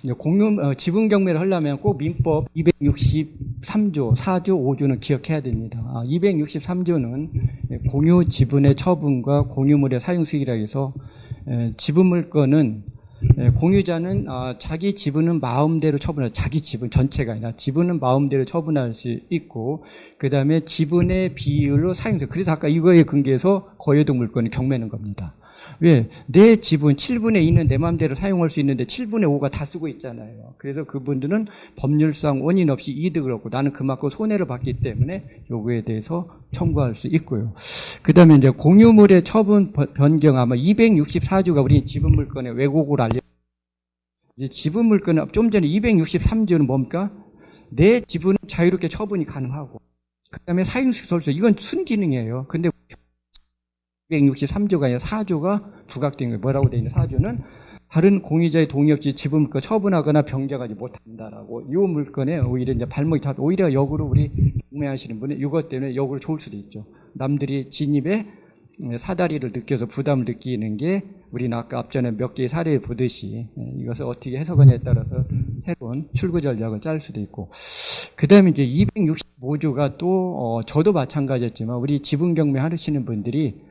이제 지분 경매를 하려면 꼭 민법 263조, 4조, 5조는 기억해야 됩니다. 263조는 공유 지분의 처분과 공유물의 사용 수익이라 해서 지분 물건은 공유자는 자기 지분은 마음대로 처분할, 자기 지분 전체가 아니라 지분은 마음대로 처분할 수 있고, 그 다음에 지분의 비율로 사용수. 그래서 아까 이거에 근거해서 거래동 물건을 경매하는 겁니다. 왜? 내 지분 7분의 2는 내 마음대로 사용할 수 있는데 7분의 5가 다 쓰고 있잖아요. 그래서 그분들은 법률상 원인 없이 이득을 얻고 나는 그만큼 손해를 봤기 때문에 요거에 대해서 청구할 수 있고요. 그 다음에 이제 공유물의 처분 변경, 아마 264조가 우리 지분물건의 왜곡을 이제 지분물건은 좀 전에 263조는 뭡니까? 내 지분은 자유롭게 처분이 가능하고, 그 다음에 사용수익 설수, 이건 순기능이에요. 근데 263조가 아니라 4조가 부각된 거예요. 뭐라고 되어 있는 4조는 다른 공유자의 동의 없이 지분 물건 처분하거나 변경하지 못한다라고. 이 물건에 오히려 이제 발목이 다, 오히려 역으로 우리 경매하시는 분은 이것 때문에 역으로 좋을 수도 있죠. 남들이 진입에 사다리를 느껴서 부담을 느끼는 게 우리는 아까 앞전에 몇 개의 사례를 보듯이 이것을 어떻게 해석하냐에 따라서 새로운 출구 전략을 짤 수도 있고, 그 다음에 이제 265조가 또 저도 마찬가지였지만 우리 지분 경매 하시는 분들이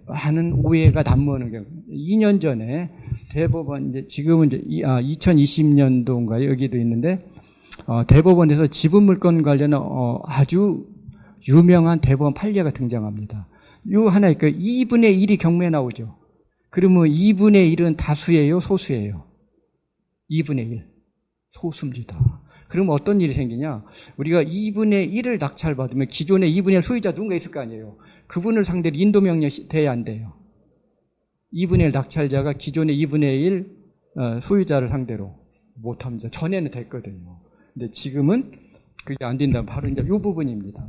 하는 오해가 난무하는 경우. 2년 전에 대법원, 이제 지금은 이제 2020년도인가요? 여기도 있는데, 대법원에서 지분 물건 관련한 아주 유명한 대법원 판례가 등장합니다. 요 하나, 그 2분의 1이 경매에 나오죠. 그러면 2분의 1은 다수예요? 소수예요? 2분의 1. 소수입니다. 그러면 어떤 일이 생기냐? 우리가 2분의 1을 낙찰받으면 기존의 2분의 1 소유자 누군가 있을 거 아니에요. 그분을 상대로 인도명령 돼야 안 돼요. 2분의 1 낙찰자가 기존의 2분의 1 소유자를 상대로 못합니다. 전에는 됐거든요. 근데 지금은 그게 안 된다면 바로 이제 이 부분입니다.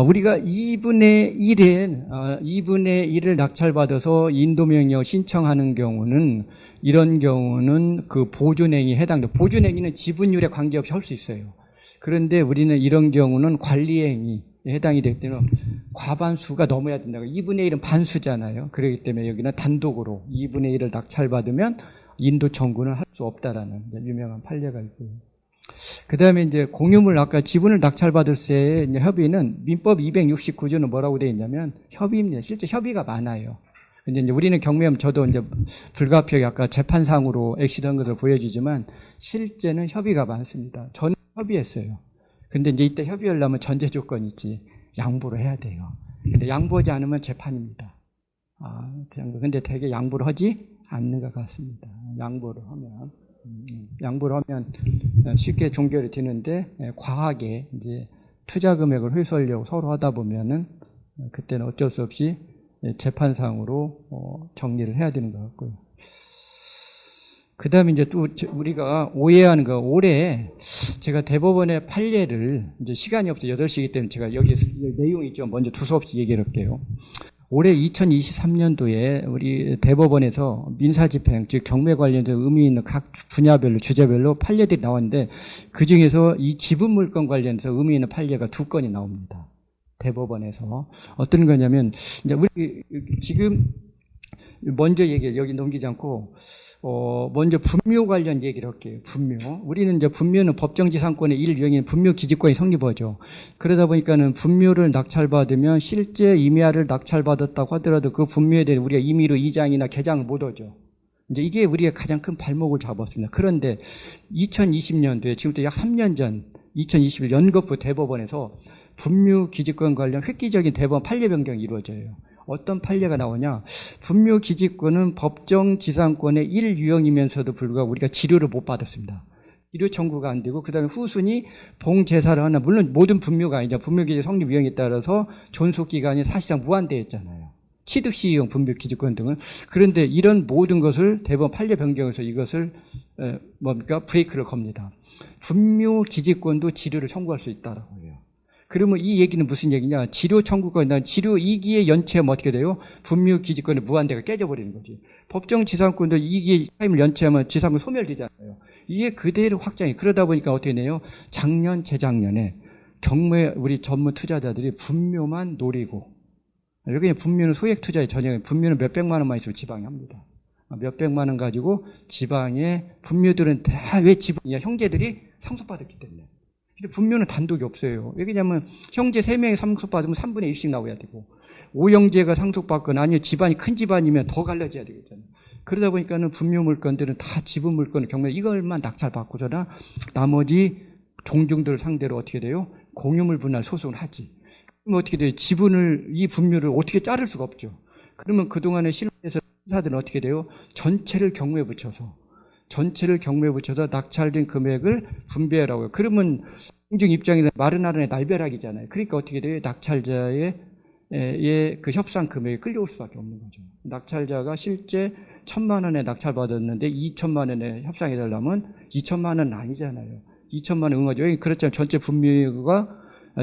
우리가 2분의 1을 낙찰받아서 인도명령 신청하는 경우는, 이런 경우는 그 보존행위에 해당돼요. 보존행위는 지분율에 관계없이 할 수 있어요. 그런데 우리는 이런 경우는 관리행위에 해당이 되기 때문에 과반수가 넘어야 된다고. 2분의 1은 반수잖아요. 그렇기 때문에 여기는 단독으로 2분의 1을 낙찰받으면 인도 청구는 할 수 없다라는 유명한 판례가 있고요. 그 다음에 이제 공유물, 아까 지분을 낙찰받을 때의 협의는 민법 269조는 뭐라고 되어 있냐면 협의입니다. 실제 협의가 많아요. 근데 이제 우리는 경매하면 저도 이제 불가피하게 아까 재판상으로 엑시드한 것을 보여주지만 실제는 협의가 많습니다. 저는 협의했어요. 근데 이제 이때 협의하려면 전제 조건이 있지. 양보를 해야 돼요. 근데 양보하지 않으면 재판입니다. 근데 되게 양보를 하지 않는 것 같습니다. 양보를 하면 쉽게 종결이 되는데, 과하게 이제 투자 금액을 회수하려고 서로 하다 보면은 그때는 어쩔 수 없이 재판상으로 정리를 해야 되는 것 같고요. 그 다음에 이제 또 우리가 오해하는 거, 올해 제가 대법원의 판례를, 이제 시간이 없어 8시이기 때문에 제가 여기 내용이 있죠. 먼저 두서없이 얘기를 할게요. 올해 2023년도에 우리 대법원에서 민사집행, 즉 경매 관련해서 의미 있는 각 분야별로, 주제별로 판례들이 나왔는데, 그중에서 이 지분물건 관련해서 의미 있는 판례가 2건이 나옵니다. 대법원에서. 어떤 거냐면, 이제 우리 지금 먼저 여기 넘기지 않고, 먼저 분묘 관련 얘기를 할게요. 분묘. 우리는 이제 분묘는 법정지상권의 일유형인 분묘기지권이 성립하죠. 그러다 보니까는 분묘를 낙찰받으면 실제 임야를 낙찰받았다고 하더라도 그 분묘에 대해 우리가 임의로 이장이나 개장을 못 하죠. 이제 이게 우리가 가장 큰 발목을 잡았습니다. 그런데 2020년도에 지금부터 약 3년 전 2021 연거푸 대법원에서 분묘기지권 관련 획기적인 대법원 판례 변경이 이루어져요. 어떤 판례가 나오냐? 분묘기지권은 법정지상권의 일유형이면서도 불구하고 우리가 지료를 못 받았습니다. 지료 청구가 안 되고, 그 다음에 후순위 봉제사를 하나, 물론 모든 분묘가 아니죠. 분묘기지 성립 유형에 따라서 존속기간이 사실상 무한대에 있잖아요. 취득시효용 분묘기지권 등은. 그런데 이런 모든 것을 대법원 판례 변경에서 이것을 브레이크를 겁니다. 분묘기지권도 지료를 청구할 수 있다라고 해요. 그러면 이 얘기는 무슨 얘기냐? 지료 청구가 있나? 지료 2기에 연체하면 어떻게 돼요? 분묘기지권의 무한대가 깨져버리는 거지. 법정지상권도 2기에 타임을 연체하면 지상권 소멸되잖아요. 이게 그대로 확장이. 그러다 보니까 어떻게 되네요? 작년, 재작년에 경매 우리 전문 투자자들이 분묘만 노리고, 여기 분묘는 소액 투자의 전형이에요. 분묘는 몇백만 원만 있으면 지방이 합니다. 몇백만 원 가지고 지방의 분묘들은 다 왜 지분이야? 형제들이 상속받았기 때문에. 근데 분묘는 단독이 없어요. 왜냐면 형제 3명이 상속받으면 3분의 1씩 나와야 되고, 5형제가 상속받거나 아니면 집안이 큰 집안이면 더 갈라져야 되겠잖아요. 그러다 보니까는 분묘 물건들은 다 지분 물건을 경매 이걸만 낙찰받고서나 나머지 종중들 상대로 어떻게 돼요? 공유물 분할 소송을 하지. 그러면 어떻게 돼요? 지분을, 이 분묘를 어떻게 자를 수가 없죠. 그러면 그동안의 실무에서 사들은 어떻게 돼요? 전체를 경매에 붙여서 낙찰된 금액을 분배하라고 해요. 그러면 공중 입장에서 마른 하른의 날벼락이잖아요. 그러니까 어떻게 돼요? 낙찰자의 그 협상 금액이 끌려올 수밖에 없는 거죠. 낙찰자가 실제 1,000만 원에 낙찰받았는데 2천만 원에 협상해달라면 2천만 원은 아니잖아요. 2천만 원 응하죠. 그렇잖아요. 전체 분묘가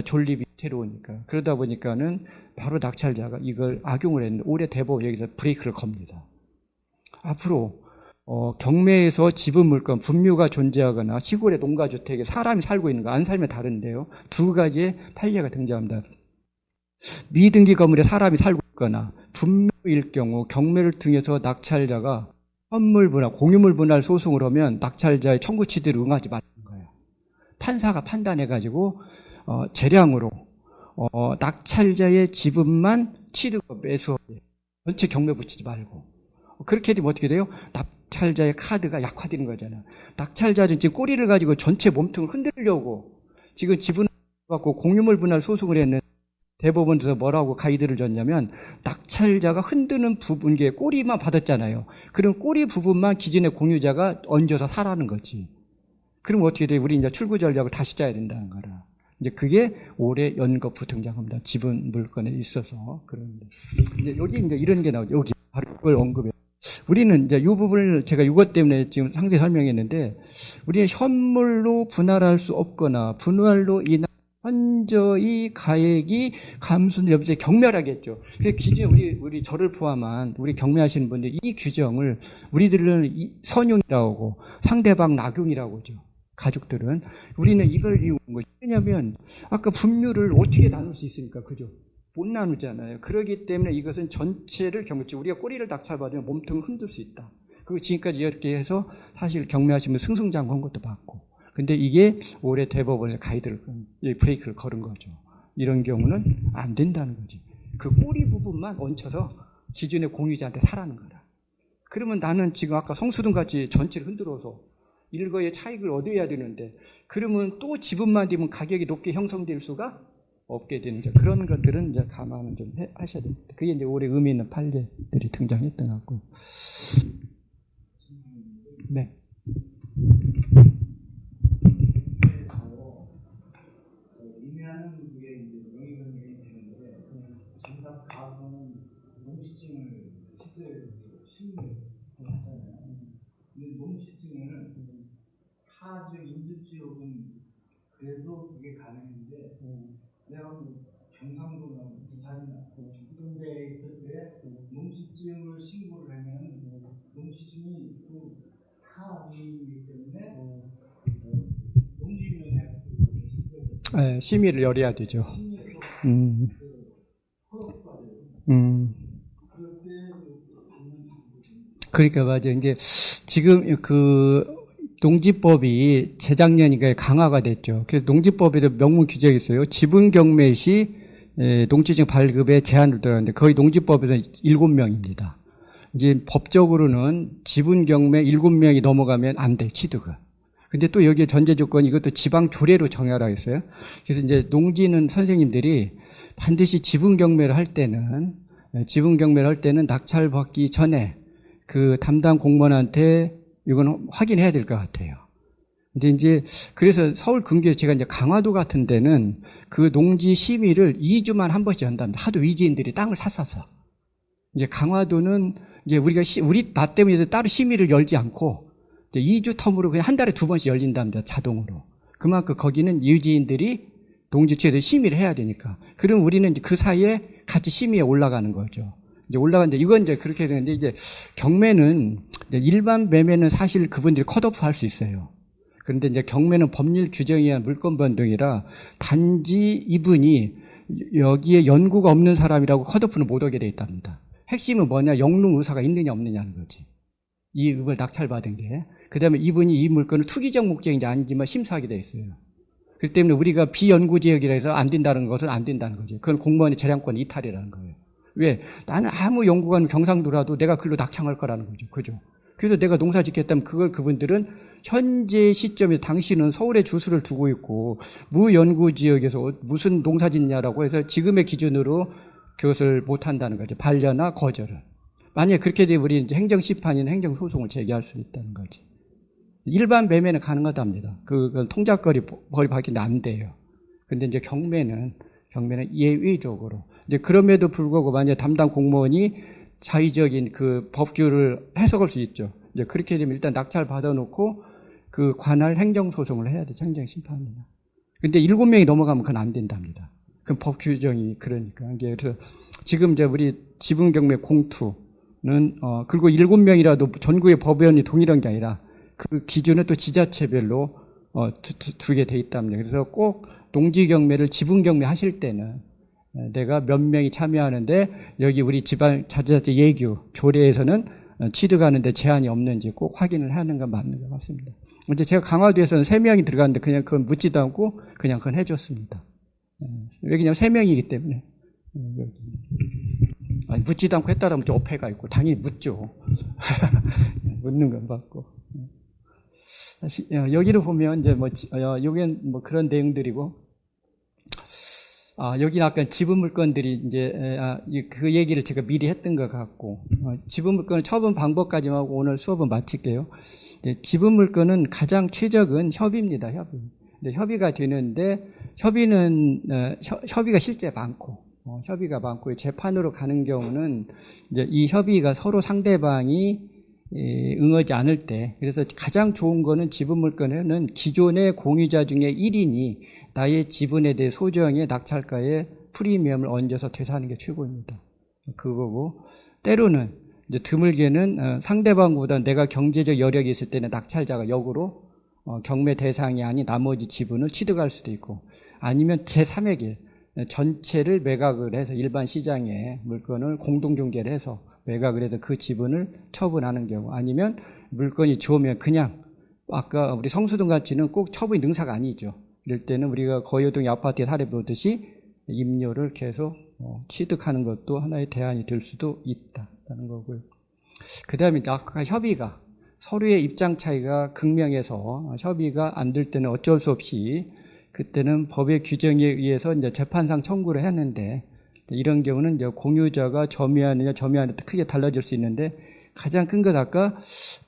존립이 태로우니까. 그러다 보니까는 바로 낙찰자가 이걸 악용을 했는데 올해 대법원 여기서 브레이크를 겁니다. 앞으로 경매에서 지분 물건, 분묘가 존재하거나 시골의 농가주택에 사람이 살고 있는 거 안 살면 다른데요. 두 가지의 판례가 등장합니다. 미등기 건물에 사람이 살고 있거나 분묘일 경우 경매를 통해서 낙찰자가 현물 분할, 공유물 분할 소송을 하면 낙찰자의 청구 취지를 응하지 말는 거예요. 판사가 판단해가지고 재량으로 낙찰자의 지분만 취득 매수하게 전체 경매 붙이지 말고 그렇게 되면 어떻게 돼요? 낙찰자의 카드가 약화되는 거잖아요. 낙찰자는 지금 꼬리를 가지고 전체 몸통을 흔들려고 지금 지분을 갖고 공유물 분할 소송을 했는데 대법원에서 뭐라고 가이드를 줬냐면 낙찰자가 흔드는 부분, 게 꼬리만 받았잖아요. 그럼 꼬리 부분만 기존의 공유자가 얹어서 사라는 거지. 그럼 어떻게 돼요? 우리 이제 출구 전략을 다시 짜야 된다는 거라. 이제 그게 올해 연거푸 등장합니다. 지분 물건에 있어서. 그런데 이제 여기 이제 이런 게 나오죠. 여기 바로 이걸 언급해요. 우리는 이제 이 부분을 제가 이것 때문에 지금 상세히 설명했는데 우리는 현물로 분할할 수 없거나 분할로 인한 현저히 가액이 감소는 여부에 경멸하겠죠. 그래서 기존 우리 저를 포함한 우리 경매하시는 분들 이 규정을 우리들은 선용이라고 하고 상대방 낙용이라고 하죠. 가족들은 우리는 이걸 이용한 거죠. 왜냐하면 아까 분묘를 어떻게 나눌 수 있습니까? 그죠? 못 나누잖아요. 그렇기 때문에 이것은 전체를 경매죠. 우리가 꼬리를 낙찰받으면 몸통을 흔들 수 있다. 그리고 지금까지 이렇게 해서 사실 경매하시면 승승장구한 것도 봤고. 근데 이게 올해 대법원의 가이드를, 브레이크를 걸은 거죠. 이런 경우는 안 된다는 거지. 그 꼬리 부분만 얹혀서 기존의 공유자한테 사라는 거라. 그러면 나는 지금 아까 성수동 같이 전체를 흔들어서 일거의 차익을 얻어야 되는데, 그러면 또 지분만 되면 가격이 높게 형성될 수가 없게 되는 거죠. 그런 것들은 이제 감안을 좀 하셔야 됩니다. 그게 이제 올해 의미 있는 판례들이 등장했던 것 같고. 네. 타 지역 인접 지역은 그래도 그게 가능한데 내가 경상도나 부산이나 이런 데에 있을 때 농지증을 신고를 하면 농지증이 타 지역이기 때문에 농지위원회가 네, 심의를 열어야 되죠. 그러니까 맞아요. 이제 지금 그 농지법이 재작년인가에 강화가 됐죠. 그래서 농지법에도 명문 규정이 있어요. 지분 경매 시 농지증 발급에 제한을 두었는데 거의 농지법에서는 7명입니다. 이제 법적으로는 지분 경매 7명이 넘어가면 안 돼, 취득은. 근데 또 여기에 전제 조건이 이것도 지방 조례로 정하라 했어요. 그래서 이제 농지는 선생님들이 반드시 지분 경매를 할 때는 낙찰받기 전에 그 담당 공무원한테 이건 확인해야 될 것 같아요. 근데 이제 그래서 서울 근교 제가 이제 강화도 같은 데는 그 농지 심의를 2주만 한 번씩 한답니다. 하도 위지인들이 땅을 샀어서. 이제 강화도는 이제 우리 나 때문에 따로 심의를 열지 않고 이제 2주 텀으로 그냥 한 달에 2번씩 열린답니다. 자동으로. 그만큼 거기는 위지인들이 농지 취득에 심의를 해야 되니까. 그럼 우리는 이제 그 사이에 같이 심의에 올라가는 거죠. 이제 올라가는데 이건 이제 그렇게 되는데 이제 경매는 이제 일반 매매는 사실 그분들이 컷오프 할 수 있어요. 그런데 이제 경매는 법률 규정에 의한 물권 변동이라 단지 이분이 여기에 연구가 없는 사람이라고 컷오프는 못 하게 돼 있답니다. 핵심은 뭐냐? 영농 의사가 있느냐 없느냐는 거지. 이 읍을 낙찰받은 게. 그 다음에 이분이 이 물건을 투기적 목적인지 아닌지만 심사하게 돼 있어요. 그렇기 때문에 우리가 비연구지역이라 해서 안 된다는 것은 안 된다는 거죠. 그건 공무원의 재량권 이탈이라는 거예요. 왜? 나는 아무 연구관 경상도라도 내가 글로 낙찰할 거라는 거죠. 그죠? 그래서 내가 농사 짓겠다면 그걸 그분들은 현재 시점에 당신은 서울에 주소를 두고 있고 무연구지역에서 무슨 농사 짓냐라고 해서 지금의 기준으로 그것을 못한다는 거죠. 반려나 거절을. 만약에 그렇게 되면 우리 이제 행정심판이나 행정소송을 제기할 수 있다는 거지. 일반 매매는 가능하답니다. 그건 통작거리 밖에 안 돼요. 근데 이제 경매는 예외적으로. 이제 그럼에도 불구하고 만약에 담당 공무원이 자의적인 그 법규를 해석할 수 있죠. 이제 그렇게 되면 일단 낙찰 받아놓고 그 관할 행정소송을 해야 되죠. 행정심판이나. 근데 7명이 넘어가면 그건 안 된답니다. 그 법 규정이 그러니까. 그래서 지금 이제 우리 지분경매 공투는, 그리고 7명이라도 전국의 법원이 동일한 게 아니라 그 기준은 또 지자체별로 두게 돼 있답니다. 그래서 꼭 농지경매를 지분경매 하실 때는 내가 몇 명이 참여하는데 여기 우리 자치자치 예규 조례에서는 취득하는데 제한이 없는지 꼭 확인을 하는 건 맞는 것 같습니다. 이제 제가 강화도에서는 3명이 들어갔는데 그냥 그건 묻지도 않고 그냥 그건 해줬습니다. 왜냐면 3명이기 때문에. 아니, 묻지도 않고 했다라면 좀 어폐가 있고 당연히 묻죠. 묻는 건 맞고. 다시 여기를 보면 이제 여기는 그런 내용들이고, 여기는 아까 지분 물건들이 이제 그 얘기를 제가 미리 했던 것 같고, 지분 물건을 처분 방법까지만 하고 오늘 수업은 마칠게요. 지분 물건은 가장 최적은 협의입니다. 협의. 근데 협의가 되는데 협의가 실제 많고, 협의가 많고 재판으로 가는 경우는 이제 이 협의가 서로 상대방이 응하지 않을 때, 그래서 가장 좋은 거는 지분 물건에는 기존의 공유자 중에 1인이 나의 지분에 대해 소정의 낙찰가에 프리미엄을 얹어서 퇴사하는 게 최고입니다. 그거고, 때로는 이제 드물게는 상대방보다 내가 경제적 여력이 있을 때는 낙찰자가 역으로 경매 대상이 아닌 나머지 지분을 취득할 수도 있고, 아니면 제3에게 전체를 매각을 해서 일반 시장에 물건을 공동중개를 해서 매각을 해서 그 지분을 처분하는 경우, 아니면 물건이 좋으면 그냥 아까 우리 성수동 같이는 꼭 처분이 능사가 아니죠. 이럴 때는 우리가 거여동의 아파트에 사례 보듯이 임료를 계속 취득하는 것도 하나의 대안이 될 수도 있다는 거고요. 그 다음에 아까 협의가 서로의 입장 차이가 극명해서 협의가 안 될 때는 어쩔 수 없이 그때는 법의 규정에 의해서 이제 재판상 청구를 했는데, 이런 경우는 이제 공유자가 점유하느냐 점유하느냐 크게 달라질 수 있는데, 가장 큰 것 아까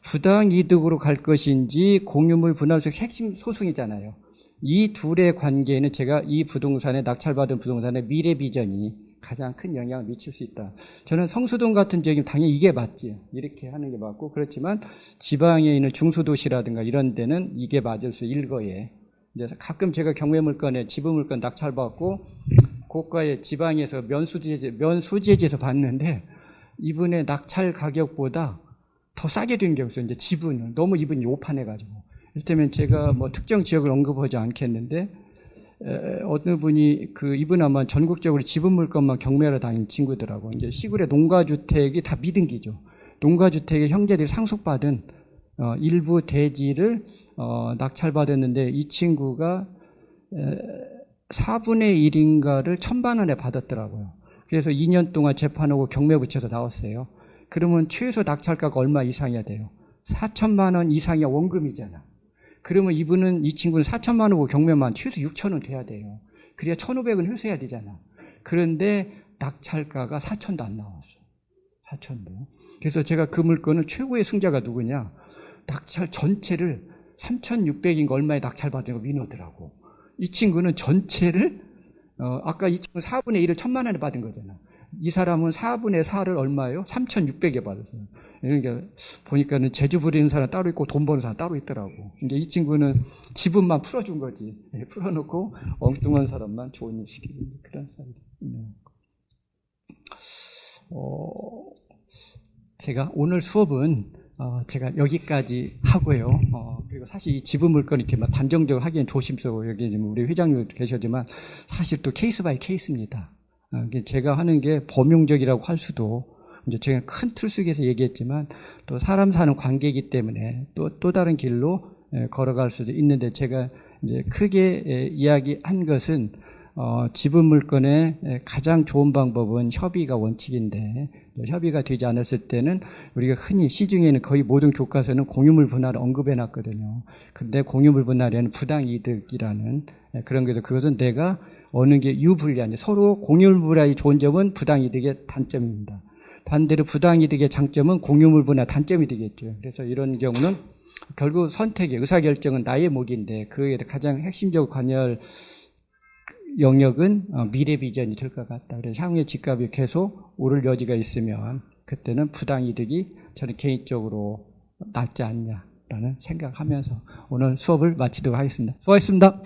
부당 이득으로 갈 것인지 공유물 분할소의 핵심 소송이잖아요. 이 둘의 관계에는 제가 이 부동산에 낙찰받은 부동산의 미래 비전이 가장 큰 영향을 미칠 수 있다. 저는 성수동 같은 지역이면 당연히 이게 맞지. 이렇게 하는 게 맞고, 그렇지만 지방에 있는 중소도시라든가 이런 데는 이게 맞을 수 일거에. 가끔 제가 경매 물건에 지분 물건 낙찰받고 고가의 지방에서 면수지에서 봤는데 이분의 낙찰 가격보다 더 싸게 된 게 없어요. 이제 지분을 너무 이분이 오판해가지고. 이를테면 제가 특정 지역을 언급하지 않겠는데, 어느 분이 이분 아마 전국적으로 지분 물건만 경매하러 다니는 친구더라고. 이제 시골의 농가주택이 다 미등기죠. 농가주택의 형제들이 상속받은 일부 대지를 낙찰받았는데 이 친구가 4분의 1인가를 1,000만 원에 받았더라고요. 그래서 2년 동안 재판하고 경매 붙여서 나왔어요. 그러면 최소 낙찰가가 얼마 이상이어야 돼요? 4천만 원 이상이 원금이잖아. 그러면 이 친구는 4천만 원고 경매만 최소 6천 원 돼야 돼요. 그래야 1,500원 회수해야 되잖아. 그런데 낙찰가가 4천도 안 나왔어. 4천도. 그래서 제가 그 물건은 최고의 승자가 누구냐? 낙찰 전체를 3,600인가 얼마에 낙찰받은 거 민호더라고. 이 친구는 전체를 아까 이 친구는 4분의 1을 1,000만 원에 받은 거잖아. 이 사람은 4분의 4를 얼마예요? 3,600에 받았어요. 그러니까 보니까는 재주 부리는 사람 따로 있고 돈 버는 사람 따로 있더라고. 근데 이 친구는 지분만 풀어준 거지. 풀어놓고 엉뚱한 사람만 좋은 일 시키는 그런 사람이에요. 제가 오늘 수업은 제가 여기까지 하고요. 그리고 사실 이 지분 물건 이렇게 막 단정적으로 하기엔 조심스러워. 여기 우리 회장님 계시지만 사실 또 케이스 바이 케이스입니다. 제가 하는 게 범용적이라고 할 수도 이제 제가 큰 틀 속에서 얘기했지만 또 사람 사는 관계이기 때문에 또 다른 길로 걸어갈 수도 있는데 제가 이제 크게 이야기한 것은 지분 물건의 가장 좋은 방법은 협의가 원칙인데 협의가 되지 않았을 때는 우리가 흔히 시중에는 거의 모든 교과서는 공유물 분할을 언급해 놨거든요. 근데 공유물 분할에는 부당이득이라는 그런 게서 그것은 내가 어느 게 유불리하냐. 서로 공유물 분할이 좋은 점은 부당이득의 단점입니다. 반대로 부당이득의 장점은 공유물 분할 단점이 되겠죠. 그래서 이런 경우는 결국 선택의 의사결정은 나의 몫인데 그에 가장 핵심적 관여할 영역은 미래 비전이 될 것 같다. 그래서 향후에 집값이 계속 오를 여지가 있으면 그때는 부당이득이 저는 개인적으로 낫지 않냐라는 생각하면서 오늘 수업을 마치도록 하겠습니다. 수고하셨습니다.